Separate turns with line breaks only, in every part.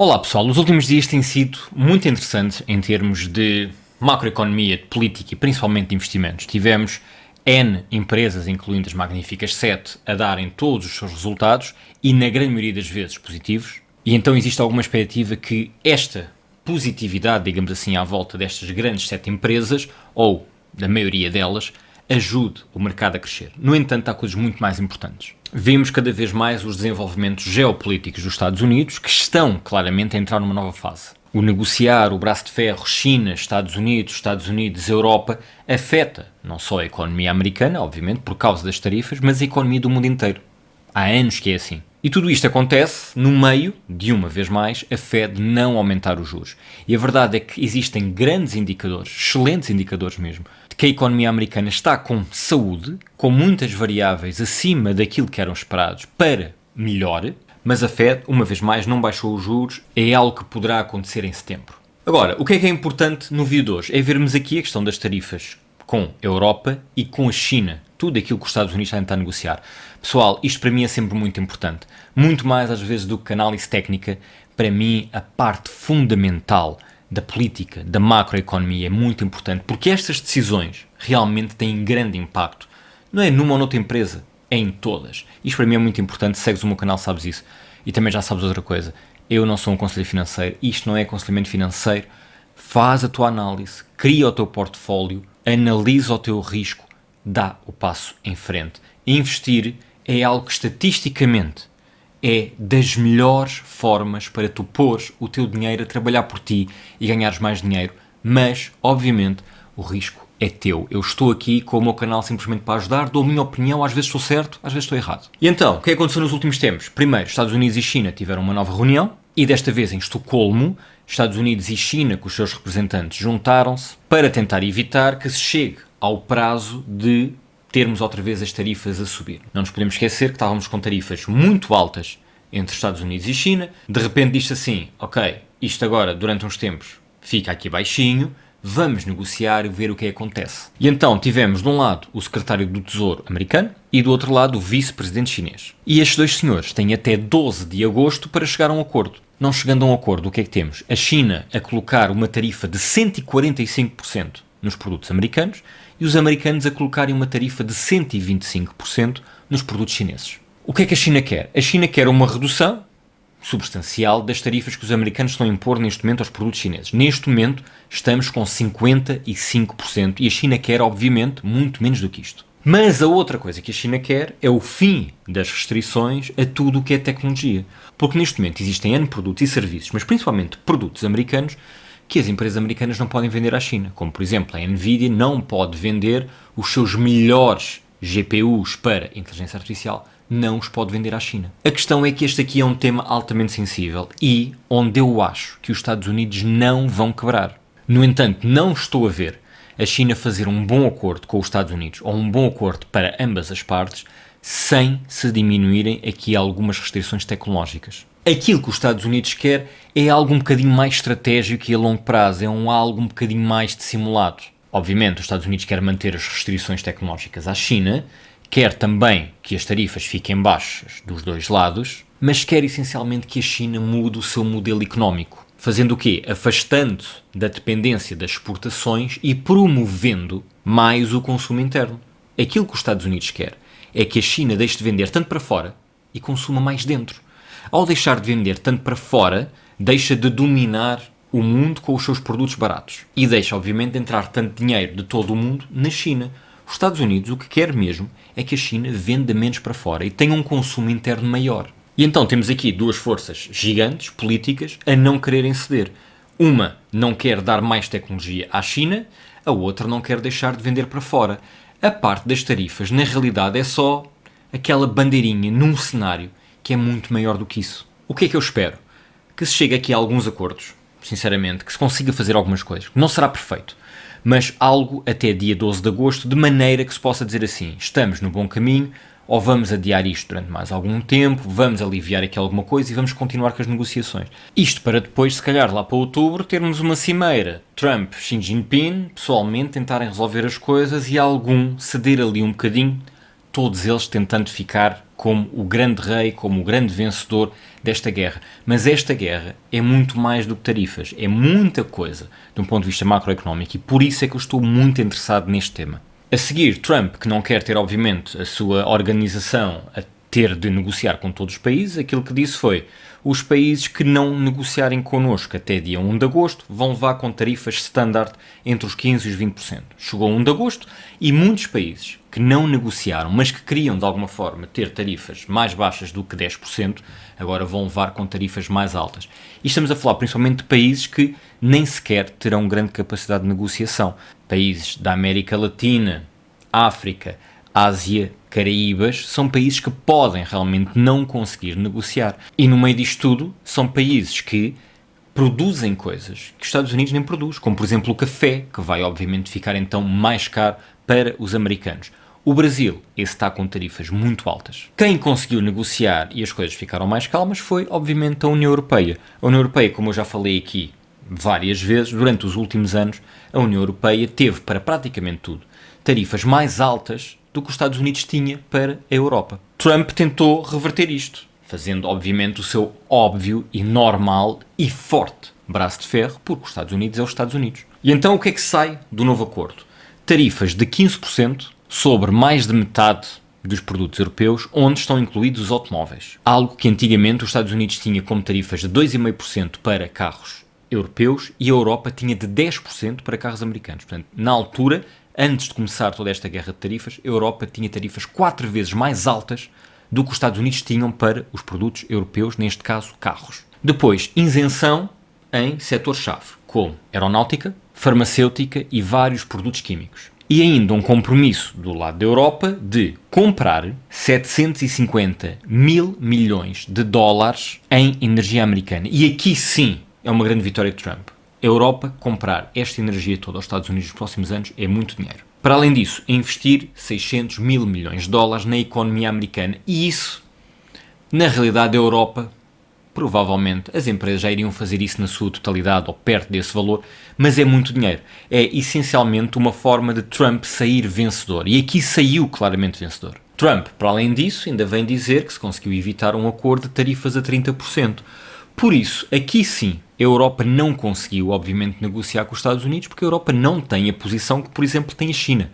Olá pessoal, os últimos dias têm sido muito interessantes em termos de macroeconomia, de política e principalmente de investimentos. Tivemos N empresas, incluindo as magníficas 7, a darem todos os seus resultados e na grande maioria das vezes positivos. E então existe alguma expectativa que esta positividade, digamos assim, à volta destas grandes 7 empresas, ou da maioria delas, ajude o mercado a crescer. No entanto, há coisas muito mais importantes. Vemos cada vez mais os desenvolvimentos geopolíticos dos Estados Unidos, que estão claramente a entrar numa nova fase. O negociar, o braço de ferro, China, Estados Unidos, Europa, afeta não só a economia americana, obviamente, por causa das tarifas, mas a economia do mundo inteiro. Há anos que é assim. E tudo isto acontece no meio de, uma vez mais, a Fed não aumentar os juros. E a verdade é que existem grandes indicadores, excelentes indicadores mesmo, de que a economia americana está com saúde, com muitas variáveis acima daquilo que eram esperados para melhor, mas a Fed, uma vez mais, não baixou os juros, é algo que poderá acontecer em setembro. Agora, o que é importante no vídeo de hoje? É vermos aqui a questão das tarifas com a Europa e com a China. Tudo aquilo que os Estados Unidos estão a tentar negociar. Pessoal, isto para mim é sempre muito importante. Muito mais às vezes do que análise técnica. Para mim, a parte fundamental da política, da macroeconomia é muito importante, porque estas decisões realmente têm grande impacto. Não é numa ou noutra empresa, é em todas. Isto para mim é muito importante. Se segues o meu canal sabes isso. E também já sabes outra coisa. Eu não sou um conselheiro financeiro. Isto não é aconselhamento financeiro. Faz a tua análise, cria o teu portfólio, analisa o teu risco, dá o passo em frente. Investir é algo que estatisticamente é das melhores formas para tu pôres o teu dinheiro a trabalhar por ti e ganhares mais dinheiro, mas, obviamente, o risco é teu. Eu estou aqui com o meu canal simplesmente para ajudar, dou a minha opinião, às vezes estou certo, às vezes estou errado. E então, o que aconteceu nos últimos tempos? Primeiro, Estados Unidos e China tiveram uma nova reunião, e desta vez em Estocolmo, Estados Unidos e China, com os seus representantes, juntaram-se para tentar evitar que se chegue ao prazo de termos outra vez as tarifas a subir. Não nos podemos esquecer que estávamos com tarifas muito altas entre Estados Unidos e China. De repente diz-se assim, ok, isto agora durante uns tempos fica aqui baixinho, vamos negociar e ver o que acontece. E então tivemos de um lado o secretário do Tesouro americano e do outro lado o vice-presidente chinês. E estes dois senhores têm até 12 de agosto para chegar a um acordo. Não chegando a um acordo, o que é que temos? A China a colocar uma tarifa de 145% nos produtos americanos e os americanos a colocarem uma tarifa de 125% nos produtos chineses. O que é que a China quer? A China quer uma redução substancial das tarifas que os americanos estão a impor neste momento aos produtos chineses. Neste momento estamos com 55% e a China quer, obviamente, muito menos do que isto. Mas a outra coisa que a China quer é o fim das restrições a tudo o que é tecnologia. Porque neste momento existem N produtos e serviços, mas principalmente produtos americanos, que as empresas americanas não podem vender à China. Como, por exemplo, a Nvidia não pode vender os seus melhores GPUs para inteligência artificial, não os pode vender à China. A questão é que este aqui é um tema altamente sensível e onde eu acho que os Estados Unidos não vão quebrar. No entanto, não estou a ver a China fazer um bom acordo com os Estados Unidos ou um bom acordo para ambas as partes sem se diminuírem aqui algumas restrições tecnológicas. Aquilo que os Estados Unidos quer é algo um bocadinho mais estratégico e a longo prazo, é algo um bocadinho mais dissimulado. Obviamente, os Estados Unidos quer manter as restrições tecnológicas à China, quer também que as tarifas fiquem baixas dos dois lados, mas quer essencialmente que a China mude o seu modelo económico. Fazendo o quê? Afastando da dependência das exportações e promovendo mais o consumo interno. Aquilo que os Estados Unidos quer é que a China deixe de vender tanto para fora e consuma mais dentro. Ao deixar de vender tanto para fora, deixa de dominar o mundo com os seus produtos baratos. E deixa, obviamente, de entrar tanto dinheiro de todo o mundo na China. Os Estados Unidos o que quer mesmo é que a China venda menos para fora e tenha um consumo interno maior. E então temos aqui duas forças gigantes, políticas, a não quererem ceder. Uma não quer dar mais tecnologia à China, a outra não quer deixar de vender para fora. A parte das tarifas, na realidade, é só aquela bandeirinha num cenário que é muito maior do que isso. O que é que eu espero? Que se chegue aqui a alguns acordos, sinceramente, que se consiga fazer algumas coisas. Não será perfeito, mas algo até dia 12 de agosto, de maneira que se possa dizer assim, estamos no bom caminho, ou vamos adiar isto durante mais algum tempo, vamos aliviar aqui alguma coisa e vamos continuar com as negociações. Isto para depois, se calhar lá para outubro, termos uma cimeira Trump, Xi Jinping, pessoalmente tentarem resolver as coisas e algum ceder ali um bocadinho, todos eles tentando ficar como o grande rei, como o grande vencedor desta guerra. Mas esta guerra é muito mais do que tarifas, é muita coisa de um ponto de vista macroeconómico e por isso é que eu estou muito interessado neste tema. A seguir, Trump, que não quer ter, obviamente, a sua organização a ter de negociar com todos os países, aquilo que disse foi: os países que não negociarem connosco até dia 1 de agosto vão levar com tarifas standard entre os 15% e os 20%. Chegou 1 de agosto e muitos países que não negociaram, mas que queriam de alguma forma ter tarifas mais baixas do que 10%, agora vão levar com tarifas mais altas. E estamos a falar principalmente de países que nem sequer terão grande capacidade de negociação. Países da América Latina, África, Ásia, Caraíbas, são países que podem realmente não conseguir negociar. E no meio disto tudo, são países que produzem coisas que os Estados Unidos nem produz, como por exemplo o café, que vai obviamente ficar então mais caro para os americanos. O Brasil, esse está com tarifas muito altas. Quem conseguiu negociar e as coisas ficaram mais calmas foi obviamente a União Europeia. A União Europeia, como eu já falei aqui várias vezes, durante os últimos anos, a União Europeia teve para praticamente tudo tarifas mais altas do que os Estados Unidos tinha para a Europa. Trump tentou reverter isto, fazendo obviamente o seu óbvio e normal e forte braço de ferro, porque os Estados Unidos é os Estados Unidos. E então o que é que sai do novo acordo? Tarifas de 15% sobre mais de metade dos produtos europeus, onde estão incluídos os automóveis. Algo que antigamente os Estados Unidos tinha como tarifas de 2,5% para carros europeus e a Europa tinha de 10% para carros americanos. Portanto, na altura, antes de começar toda esta guerra de tarifas, a Europa tinha tarifas 4 vezes mais altas do que os Estados Unidos tinham para os produtos europeus, neste caso carros. Depois, isenção em setores-chave, como aeronáutica, farmacêutica e vários produtos químicos. E ainda um compromisso do lado da Europa de comprar 750 mil milhões de dólares em energia americana. E aqui sim é uma grande vitória de Trump. A Europa comprar esta energia toda aos Estados Unidos nos próximos anos é muito dinheiro. Para além disso, investir 600 mil milhões de dólares na economia americana. E isso, na realidade, a Europa, provavelmente, as empresas já iriam fazer isso na sua totalidade ou perto desse valor, mas é muito dinheiro. É essencialmente uma forma de Trump sair vencedor. E aqui saiu claramente vencedor. Trump, para além disso, ainda vem dizer que se conseguiu evitar um acordo de tarifas a 30%. Por isso, aqui sim, a Europa não conseguiu, obviamente, negociar com os Estados Unidos, porque a Europa não tem a posição que, por exemplo, tem a China.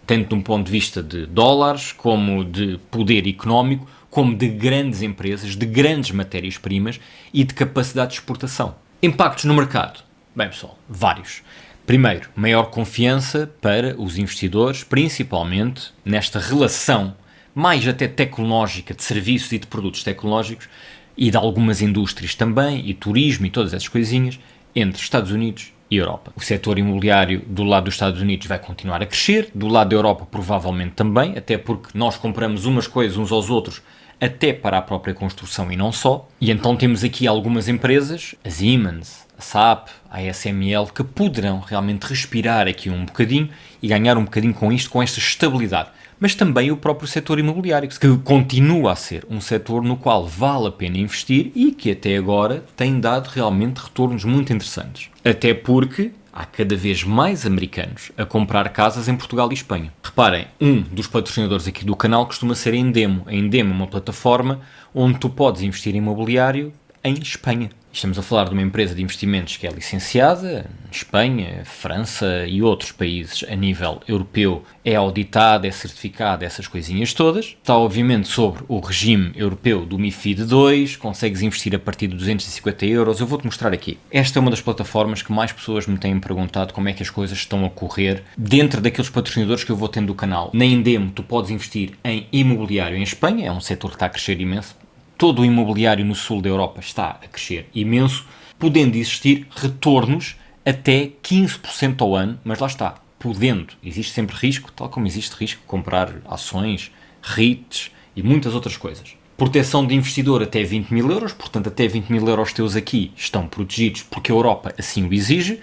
Tanto de um ponto de vista de dólares, como de poder económico, como de grandes empresas, de grandes matérias-primas e de capacidade de exportação. Impactos no mercado? Bem, pessoal, vários. Primeiro, maior confiança para os investidores, principalmente nesta relação mais até tecnológica, de serviços e de produtos tecnológicos, e de algumas indústrias também, e turismo e todas essas coisinhas, entre Estados Unidos e Europa. O setor imobiliário do lado dos Estados Unidos vai continuar a crescer, do lado da Europa provavelmente também, até porque nós compramos umas coisas uns aos outros, até para a própria construção e não só. E então temos aqui algumas empresas, a Siemens, a SAP, a ASML, que poderão realmente respirar aqui um bocadinho e ganhar um bocadinho com isto, com esta estabilidade. Mas também o próprio setor imobiliário, que continua a ser um setor no qual vale a pena investir e que até agora tem dado realmente retornos muito interessantes. Até porque há cada vez mais americanos a comprar casas em Portugal e Espanha. Reparem, um dos patrocinadores aqui do canal costuma ser a Endemo. A Endemo é uma plataforma onde tu podes investir em imobiliário em Espanha. Estamos a falar de uma empresa de investimentos que é licenciada em Espanha, França e outros países a nível europeu. É auditada, é certificada, essas coisinhas todas. Está obviamente sobre o regime europeu do MiFID II, consegues investir a partir de 250 euros. Eu vou-te mostrar aqui. Esta é uma das plataformas que mais pessoas me têm perguntado como é que as coisas estão a correr dentro daqueles patrocinadores que eu vou tendo do canal. Na Endemo tu podes investir em imobiliário em Espanha, é um setor que está a crescer imenso. Todo o imobiliário no sul da Europa está a crescer imenso, podendo existir retornos até 15% ao ano, mas lá está, podendo. Existe sempre risco, tal como existe risco de comprar ações, REITs e muitas outras coisas. Proteção de investidor até 20 mil euros, portanto até 20 mil euros teus aqui estão protegidos porque a Europa assim o exige.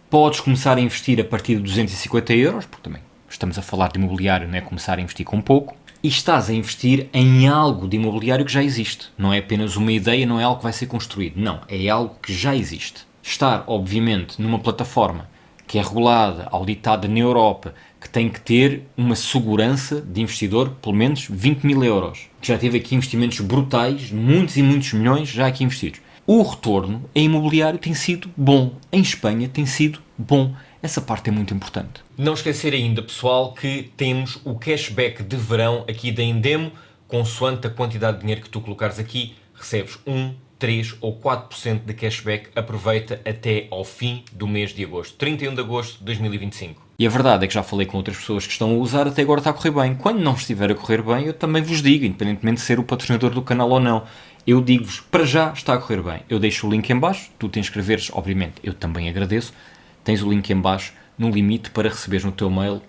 Podes começar a investir a partir de 250 euros, porque também estamos a falar de imobiliário, não é começar a investir com pouco. E estás a investir em algo de imobiliário que já existe. Não é apenas uma ideia, não é algo que vai ser construído. Não, é algo que já existe. Estar, obviamente, numa plataforma que é regulada, auditada na Europa, que tem que ter uma segurança de investidor, pelo menos 20 mil euros. Que já teve aqui investimentos brutais, muitos e muitos milhões já aqui investidos. O retorno em imobiliário tem sido bom. Em Espanha tem sido bom. Essa parte é muito importante. Não esquecer ainda, pessoal, que temos o cashback de verão aqui da Endemo. Consoante a quantidade de dinheiro que tu colocares aqui, recebes 1, 3 ou 4% de cashback. Aproveita até ao fim do mês de agosto. 31 de agosto de 2025. E a verdade é que já falei com outras pessoas que estão a usar, até agora está a correr bem. Quando não estiver a correr bem, eu também vos digo, independentemente de ser o patrocinador do canal ou não. Eu digo-vos, para já está a correr bem. Eu deixo o link em baixo, tu te inscreveres, obviamente, eu também agradeço. Tens o link em baixo, no limite, para receberes no teu mail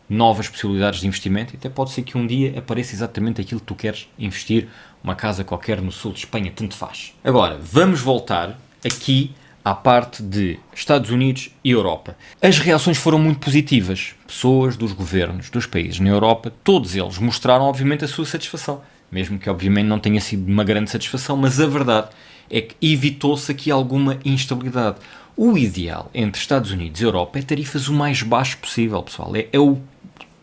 novas possibilidades de investimento. E até pode ser que um dia apareça exatamente aquilo que tu queres investir, uma casa qualquer no sul de Espanha, tanto faz. Agora, vamos voltar aqui à parte de Estados Unidos e Europa. As reações foram muito positivas. Pessoas dos governos dos países na Europa, todos eles mostraram, obviamente, a sua satisfação. Mesmo que, obviamente, não tenha sido uma grande satisfação, mas a verdade é que evitou-se aqui alguma instabilidade. O ideal entre Estados Unidos e Europa é tarifas o mais baixo possível, pessoal. É a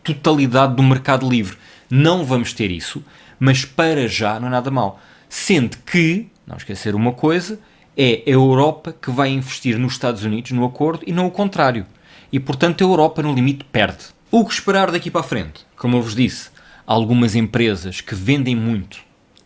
totalidade do mercado livre. Não vamos ter isso, mas para já não é nada mal. Sendo que, não esquecer uma coisa, é a Europa que vai investir nos Estados Unidos no acordo e não o contrário. E, portanto, a Europa, no limite, perde. O que esperar daqui para a frente? Como eu vos disse, algumas empresas que vendem muito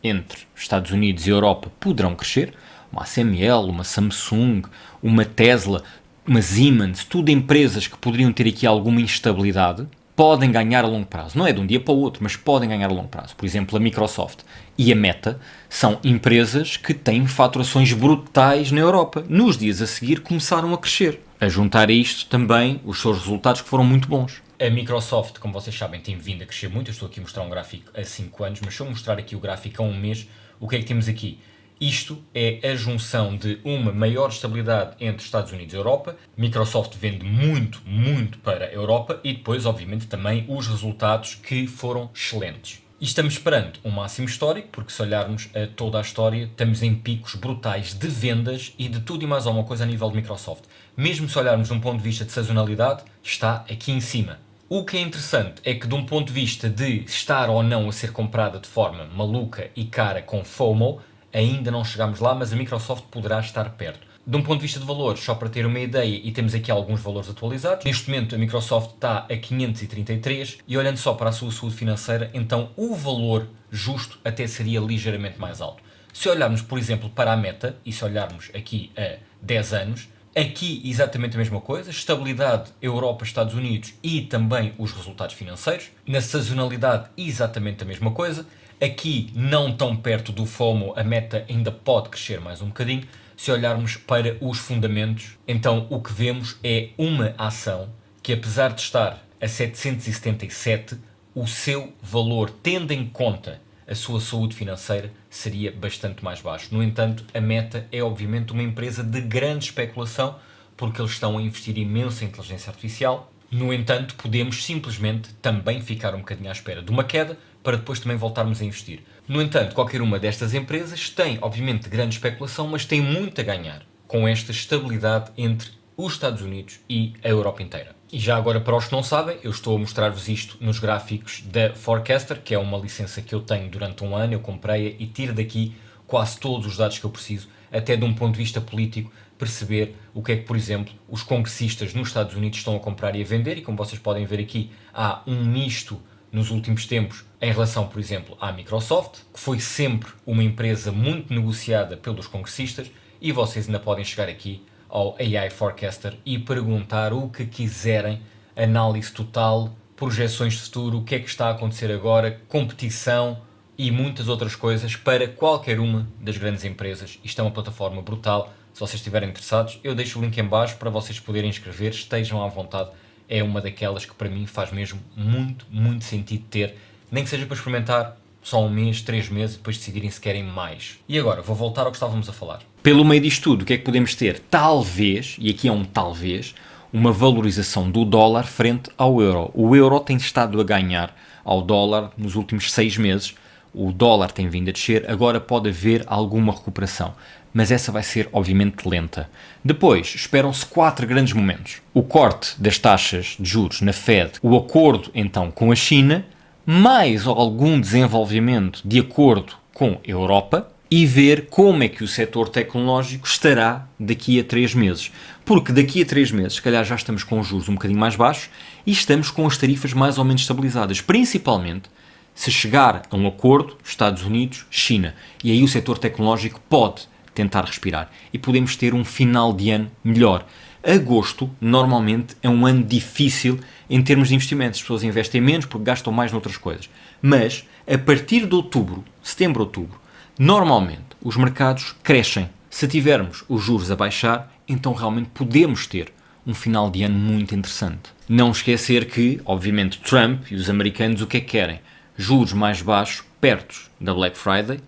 entre Estados Unidos e Europa poderão crescer. Uma ASML, uma Samsung, uma Tesla, uma Siemens, tudo empresas que poderiam ter aqui alguma instabilidade, podem ganhar a longo prazo. Não é de um dia para o outro, mas podem ganhar a longo prazo. Por exemplo, a Microsoft e a Meta são empresas que têm faturações brutais na Europa. Nos dias a seguir começaram a crescer. A juntar a isto também os seus resultados que foram muito bons. A Microsoft, como vocês sabem, tem vindo a crescer muito. Eu estou aqui a mostrar um gráfico a 5 anos, mas se eu mostrar aqui o gráfico a um mês, o que é que temos aqui? Isto é a junção de uma maior estabilidade entre Estados Unidos e Europa. Microsoft vende muito, muito para a Europa e depois, obviamente, também os resultados que foram excelentes. E estamos perante um máximo histórico, porque se olharmos a toda a história, estamos em picos brutais de vendas e de tudo e mais alguma coisa a nível de Microsoft. Mesmo se olharmos de um ponto de vista de sazonalidade, está aqui em cima. O que é interessante é que de um ponto de vista de estar ou não a ser comprada de forma maluca e cara com FOMO, ainda não chegámos lá, mas a Microsoft poderá estar perto. De um ponto de vista de valores, só para ter uma ideia, e temos aqui alguns valores atualizados, neste momento a Microsoft está a 533 e olhando só para a sua saúde financeira, então o valor justo até seria ligeiramente mais alto. Se olharmos, por exemplo, para a Meta, e se olharmos aqui a 10 anos, aqui exatamente a mesma coisa, estabilidade Europa, Estados Unidos e também os resultados financeiros. Na sazonalidade, exatamente a mesma coisa. Aqui, não tão perto do FOMO, a Meta ainda pode crescer mais um bocadinho. Se olharmos para os fundamentos, então o que vemos é uma ação que, apesar de estar a 777, o seu valor, tendo em conta a sua saúde financeira, seria bastante mais baixo. No entanto, a Meta é obviamente uma empresa de grande especulação, porque eles estão a investir imenso em inteligência artificial. No entanto, podemos simplesmente também ficar um bocadinho à espera de uma queda, para depois também voltarmos a investir. No entanto, qualquer uma destas empresas tem, obviamente, grande especulação, mas tem muito a ganhar com esta estabilidade entre os Estados Unidos e a Europa inteira. E já agora, para os que não sabem, eu estou a mostrar-vos isto nos gráficos da Forecaster, que é uma licença que eu tenho durante um ano, eu comprei-a e tiro daqui quase todos os dados que eu preciso, até de um ponto de vista político, perceber o que é que, por exemplo, os congressistas nos Estados Unidos estão a comprar e a vender, e como vocês podem ver aqui, há um misto nos últimos tempos em relação, por exemplo, à Microsoft, que foi sempre uma empresa muito negociada pelos congressistas, e vocês ainda podem chegar aqui ao AI Forecaster e perguntar o que quiserem, análise total, projeções de futuro, o que é que está a acontecer agora, competição e muitas outras coisas para qualquer uma das grandes empresas. Isto é uma plataforma brutal. Se vocês estiverem interessados, eu deixo o link em baixo para vocês poderem inscrever, estejam à vontade. É uma daquelas que para mim faz mesmo muito, muito sentido ter, nem que seja para experimentar só um mês, 3 meses, depois decidirem se querem mais. E agora, vou voltar ao que estávamos a falar. Pelo meio disto tudo, o que é que podemos ter? Talvez, e aqui é um talvez, uma valorização do dólar frente ao euro. O euro tem estado a ganhar ao dólar nos últimos 6 meses. O dólar tem vindo a descer, agora pode haver alguma recuperação. mas essa vai ser obviamente lenta. Depois, esperam-se 4 grandes momentos. O corte das taxas de juros na Fed, o acordo então com a China, mais algum desenvolvimento de acordo com a Europa e ver como é que o setor tecnológico estará daqui a 3 meses. Porque daqui a 3 meses, se calhar já estamos com os juros um bocadinho mais baixos e estamos com as tarifas mais ou menos estabilizadas, principalmente se chegar a um acordo Estados Unidos, China. E aí o setor tecnológico pode tentar respirar e podemos ter um final de ano melhor. Agosto, normalmente, é um ano difícil em termos de investimentos. As pessoas investem menos porque gastam mais noutras coisas. Mas, a partir de outubro, setembro, outubro, normalmente, os mercados crescem. Se tivermos os juros a baixar, então realmente podemos ter um final de ano muito interessante. Não esquecer que, obviamente, Trump e os americanos o que é que querem? Juros mais baixos, perto da Black Friday,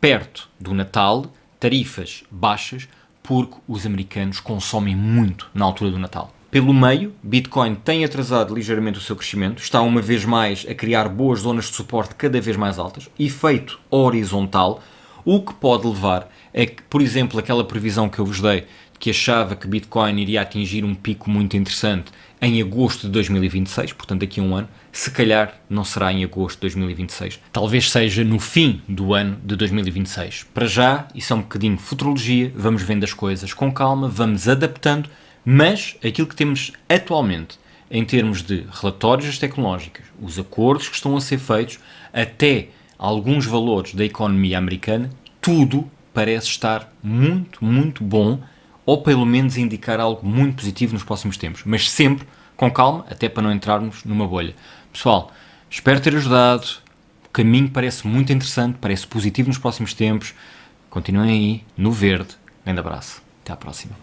perto do Natal, tarifas baixas, porque os americanos consomem muito na altura do Natal. Pelo meio, Bitcoin tem atrasado ligeiramente o seu crescimento, está uma vez mais a criar boas zonas de suporte cada vez mais altas, efeito horizontal, o que pode levar a que, por exemplo, aquela previsão que eu vos dei, que achava que Bitcoin iria atingir um pico muito interessante em agosto de 2026, portanto daqui a um ano, se calhar não será em agosto de 2026. Talvez seja no fim do ano de 2026. Para já, isso é um bocadinho de futurologia, vamos vendo as coisas com calma, vamos adaptando, mas aquilo que temos atualmente, em termos de relatórios tecnológicos, os acordos que estão a ser feitos, até alguns valores da economia americana, tudo parece estar muito, muito bom, ou pelo menos indicar algo muito positivo nos próximos tempos, mas sempre com calma, até para não entrarmos numa bolha. Pessoal, espero ter ajudado, o caminho parece muito interessante, parece positivo nos próximos tempos, continuem aí, no verde, grande abraço, até à próxima.